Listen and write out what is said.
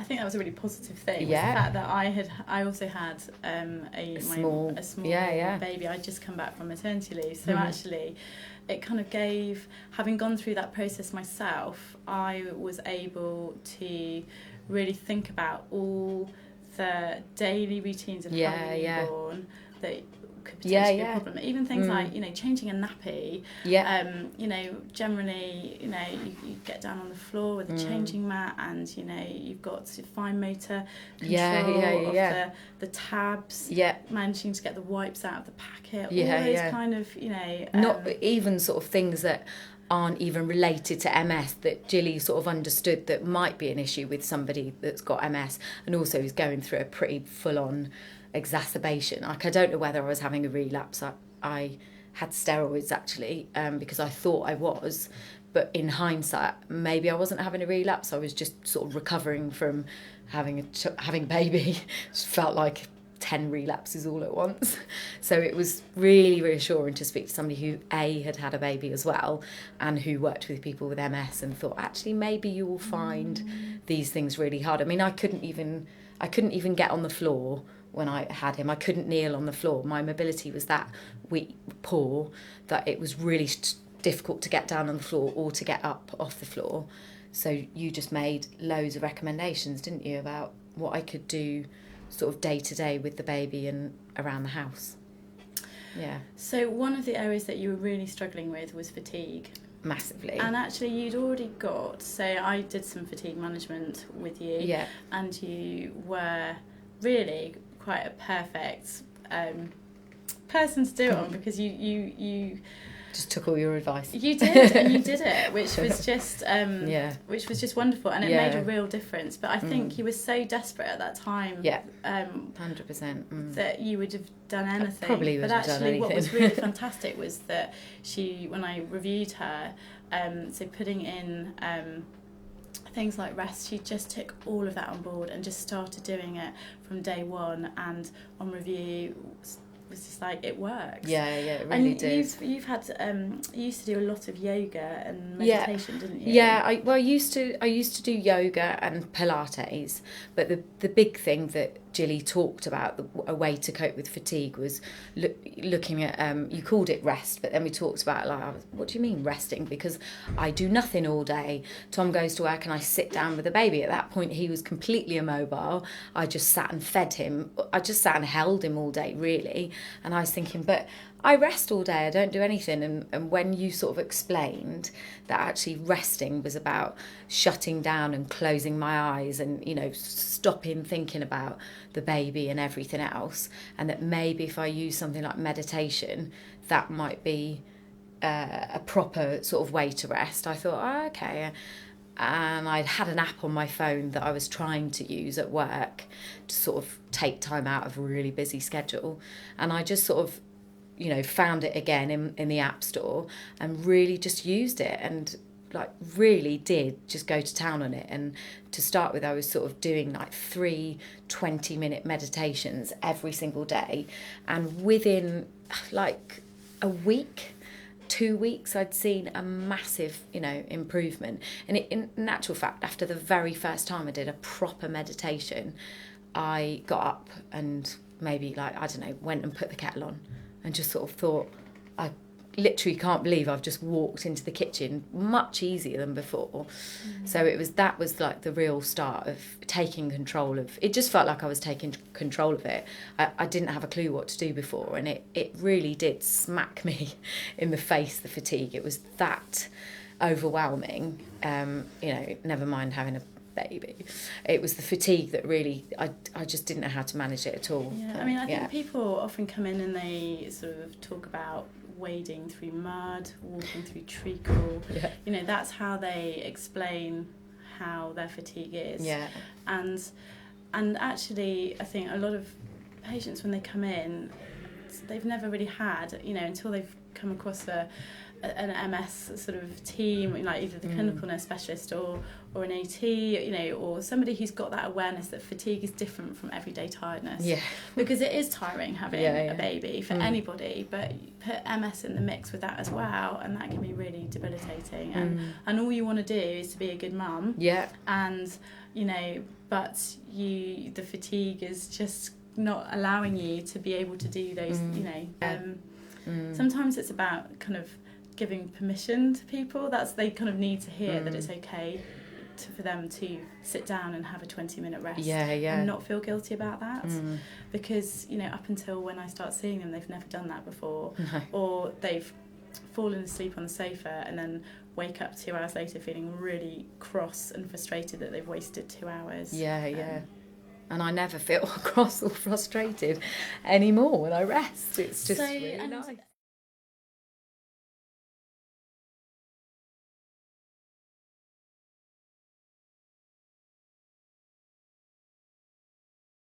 think that was a really positive thing. Yeah. Was the fact that I also had a small baby. I'd just come back from maternity leave, so actually it kind of gave, having gone through that process myself, I was able to really think about all the daily routines of having a newborn that could potentially be a problem. Even things like, changing a nappy. Generally, you get down on the floor with a changing mat, and you've got fine motor control of the tabs. Managing to get the wipes out of the packet. All those kind of, not even sort of things that aren't even related to MS that Jilly sort of understood that might be an issue with somebody that's got MS and also is going through a pretty full-on exacerbation. Like, I don't know whether I was having a relapse. I had steroids actually because I thought I was, but in hindsight maybe I wasn't having a relapse. I was just sort of recovering from having a baby. Just felt like 10 relapses all at once. So it was really reassuring to speak to somebody who had had a baby as well and who worked with people with MS and thought, actually maybe you will find these things really hard. I mean, I couldn't even get on the floor when I had him. I couldn't kneel on the floor. My mobility was that poor that it was really difficult to get down on the floor or to get up off the floor. So you just made loads of recommendations, didn't you, about what I could do sort of day to day with the baby and around the house. Yeah. So one of the areas that you were really struggling with was fatigue. Massively. And actually you'd already got, so I did some fatigue management with you. Yeah. And you were really quite a perfect person to do it on, because you just took all your advice. You did, and you did it, which was just which was just wonderful, and it made a real difference. But I think you were so desperate at that time, 100%, that you would have done anything. Probably would have done anything. What was really fantastic was that when I reviewed her, so putting in things like rest, she just took all of that on board and just started doing it from day one, and on review was just like, it works. Yeah, it really did. You've had you used to do a lot of yoga and meditation, didn't you? Yeah, I used to do yoga and Pilates, but the big thing that Jilly talked about, a way to cope with fatigue, was looking at, you called it rest, but then we talked about, like, what do you mean resting? Because I do nothing all day. Tom goes to work and I sit down with the baby. At that point, he was completely immobile. I just sat and fed him. I just sat and held him all day, really. And I was thinking, but I rest all day, I don't do anything. And when you sort of explained that actually resting was about shutting down and closing my eyes and, stopping thinking about the baby and everything else, and that maybe if I use something like meditation, that might be a proper sort of way to rest, I thought, oh, okay. And I'd had an app on my phone that I was trying to use at work to sort of take time out of a really busy schedule. And I just sort of, found it again in the App Store and really just used it, and like really did just go to town on it. And to start with, I was sort of doing like 3 20-minute meditations every single day. And within like a week, 2 weeks, I'd seen a massive, improvement. And in actual fact, after the very first time I did a proper meditation, I got up and maybe went and put the kettle on and just sort of thought, I literally can't believe I've just walked into the kitchen, much easier than before. So that was like the real start of taking control of it. Just felt like I was taking control of it. I didn't have a clue what to do before, and it really did smack me in the face, the fatigue. It was that overwhelming, never mind having a baby. It was the fatigue that really, I just didn't know how to manage it at all. Yeah, I mean, I think people often come in and they sort of talk about wading through mud, walking through treacle. That's how they explain how their fatigue is. And actually, I think a lot of patients, when they come in, they've never really had, until they've come across an MS sort of team, like either the clinical nurse specialist or or an AT, you know, or somebody who's got that awareness that fatigue is different from everyday tiredness. Yeah. Because it is tiring having a baby for anybody, but you put MS in the mix with that as well, and that can be really debilitating. And all you want to do is to be a good mum. Yeah. And, you know, but the fatigue is just not allowing you to be able to do those, you know. Sometimes it's about kind of giving permission to people. They kind of need to hear that it's okay for them to sit down and have a 20-minute rest and not feel guilty about that. Because, you know, up until when I start seeing them, they've never done that before. Or they've fallen asleep on the sofa and then wake up 2 hours later feeling really cross and frustrated that they've wasted 2 hours. And I never feel cross or frustrated anymore when I rest. It's just really nice.